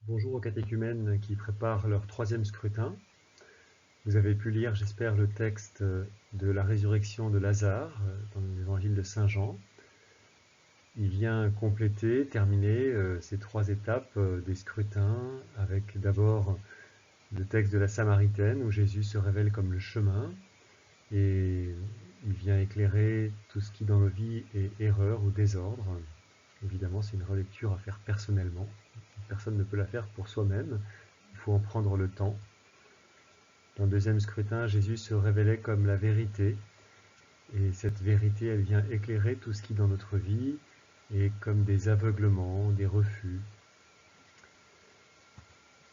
Bonjour aux catéchumènes qui préparent leur troisième scrutin. Vous avez pu lire, j'espère, le texte de la résurrection de Lazare dans l'évangile de Saint Jean. Il vient compléter, terminer ces trois étapes des scrutins avec d'abord le texte de la Samaritaine où Jésus se révèle comme le chemin et il vient éclairer tout ce qui dans nos vies est erreur ou désordre. Évidemment, c'est une relecture à faire personnellement. Personne ne peut la faire pour soi-même. Il faut en prendre le temps. Dans le deuxième scrutin, Jésus se révélait comme la vérité. Et cette vérité, elle vient éclairer tout ce qui dans notre vie est comme des aveuglements, des refus.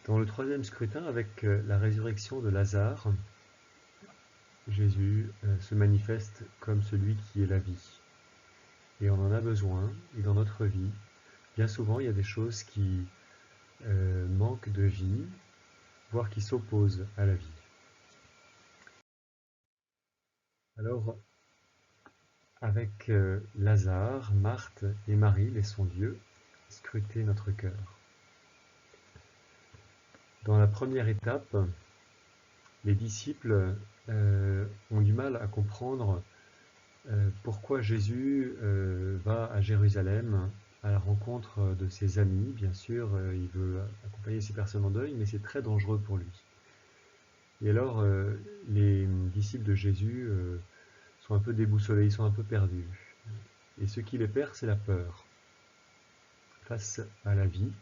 Dans le troisième scrutin, avec la résurrection de Lazare, Jésus se manifeste comme celui qui est la vie. Et on en a besoin. Et dans notre vie, bien souvent, il y a des choses qui manquent de vie, voire qui s'opposent à la vie. Alors, avec Lazare, Marthe et Marie, laissons Dieu scruter notre cœur. Dans la première étape, les disciples ont du mal à comprendre pourquoi Jésus va à Jérusalem à la rencontre de ses amis. Bien sûr, il veut accompagner ces personnes en deuil, mais c'est très dangereux pour lui. Et alors, les disciples de Jésus sont un peu déboussolés, ils sont un peu perdus. Et ce qui les perd, c'est la peur. Face à la vie,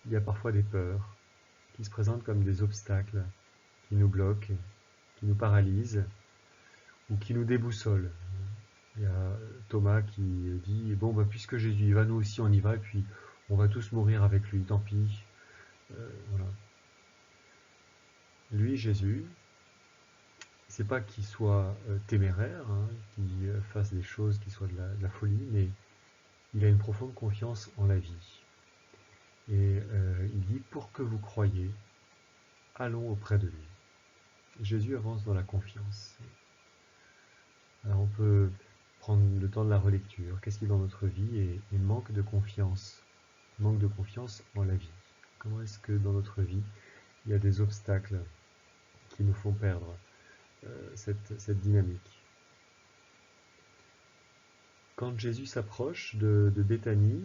il y a parfois des peurs qui se présentent comme des obstacles, qui nous bloquent, qui nous paralysent ou qui nous déboussolent. Il y a Thomas qui dit bon bah puisque Jésus y va, nous aussi on y va et puis on va tous mourir avec lui, tant pis. Voilà. Lui, Jésus, c'est pas qu'il soit téméraire, qu'il fasse des choses qui soient de la folie, mais il a une profonde confiance en la vie. Et il dit pour que vous croyiez, allons auprès de lui. Jésus avance dans la confiance. Alors on peut prendre le temps de la relecture. Qu'est-ce qui dans notre vie est manque de confiance en la vie? Comment est-ce que dans notre vie, il y a des obstacles qui nous font perdre cette dynamique? Quand Jésus s'approche de Béthanie,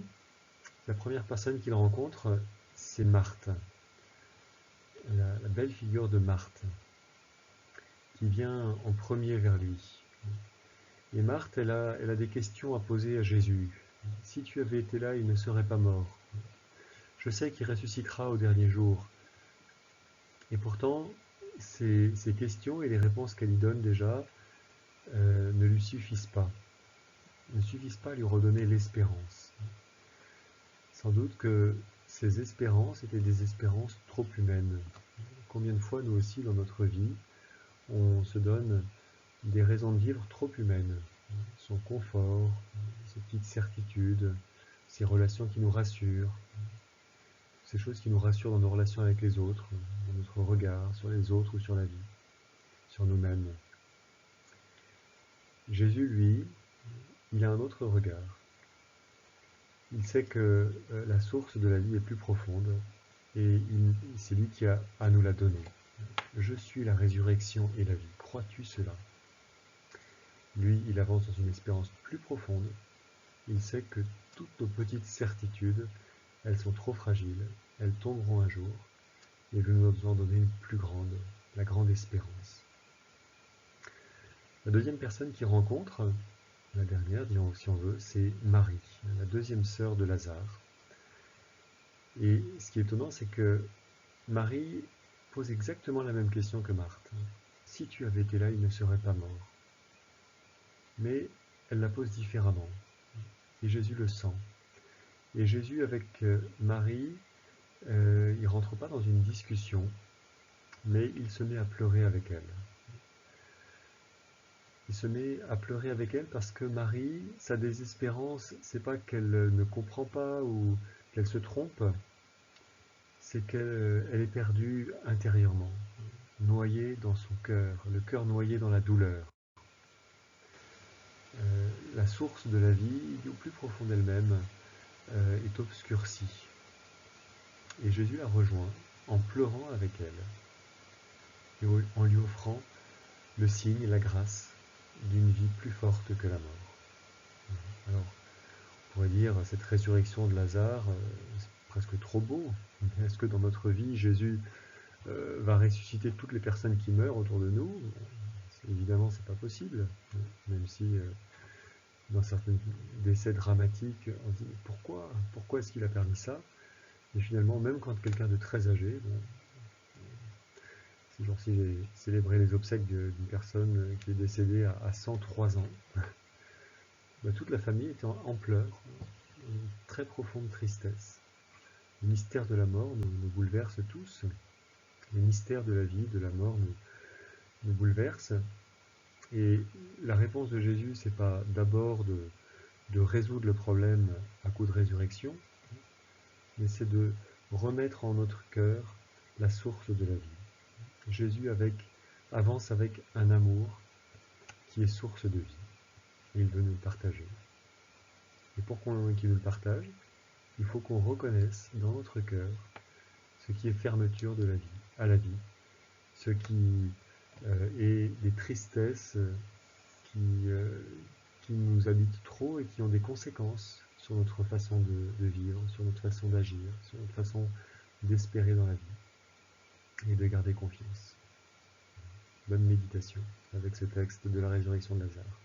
la première personne qu'il rencontre, c'est Marthe, la belle figure de Marthe, qui vient en premier vers lui. Et Marthe, elle a des questions à poser à Jésus. Si tu avais été là, il ne serait pas mort. Je sais qu'il ressuscitera au dernier jour. Et pourtant, ces questions et les réponses qu'elle y donne déjà ne lui suffisent pas. Ne suffisent pas à lui redonner l'espérance. Sans doute que ces espérances étaient des espérances trop humaines. Combien de fois, nous aussi, dans notre vie, on se donne des raisons de vivre trop humaines. Son confort, ses petites certitudes, ces relations qui nous rassurent, ces choses qui nous rassurent dans nos relations avec les autres, dans notre regard sur les autres ou sur la vie, sur nous-mêmes. Jésus, lui, il a un autre regard. Il sait que la source de la vie est plus profonde et c'est lui qui a à nous la donner. Je suis la résurrection et la vie. Crois-tu cela? Lui, il avance dans une espérance plus profonde. Il sait que toutes nos petites certitudes, elles sont trop fragiles, elles tomberont un jour, et il nous en donner une plus grande, la grande espérance. La deuxième personne qu'il rencontre, la dernière, disons si on veut, c'est Marie, la deuxième sœur de Lazare. Et ce qui est étonnant, c'est que Marie pose exactement la même question que Marthe. Si tu avais été là, il ne serait pas mort. Mais elle la pose différemment. Et Jésus le sent. Et Jésus, avec Marie, il ne rentre pas dans une discussion, mais il se met à pleurer avec elle. Il se met à pleurer avec elle parce que Marie, sa désespérance, c'est pas qu'elle ne comprend pas ou qu'elle se trompe, c'est qu'elle est perdue intérieurement, noyée dans son cœur, le cœur noyé dans la douleur. La source de la vie, au plus profond d'elle-même, est obscurcie. Et Jésus la rejoint en pleurant avec elle et en lui offrant le signe et la grâce d'une vie plus forte que la mort. Alors, on pourrait dire, cette résurrection de Lazare, c'est presque trop beau. Est-ce que dans notre vie, Jésus va ressusciter toutes les personnes qui meurent autour de nous? Évidemment, c'est pas possible, même si dans certains décès dramatiques, on se dit pourquoi est-ce qu'il a permis ça? Et finalement, même quand quelqu'un de très âgé, ces jours-ci j'ai célébré les obsèques d'une personne qui est décédée à 103 ans, toute la famille était en pleurs, une très profonde tristesse. Le mystère de la mort nous bouleverse tous, le mystère de la vie, de la mort nous bouleverse. Et la réponse de Jésus, c'est pas d'abord de résoudre le problème à coup de résurrection, mais c'est de remettre en notre cœur la source de la vie. Jésus avance avec un amour qui est source de vie. Et il veut nous le partager. Et pour qu'il nous le partage, il faut qu'on reconnaisse dans notre cœur ce qui est fermeture de la vie, à la vie, ce qui est des tristesses qui nous habitent trop et qui ont des conséquences sur notre façon de vivre, sur notre façon d'agir, sur notre façon d'espérer dans la vie et de garder confiance. Bonne méditation avec ce texte de la résurrection de Lazare.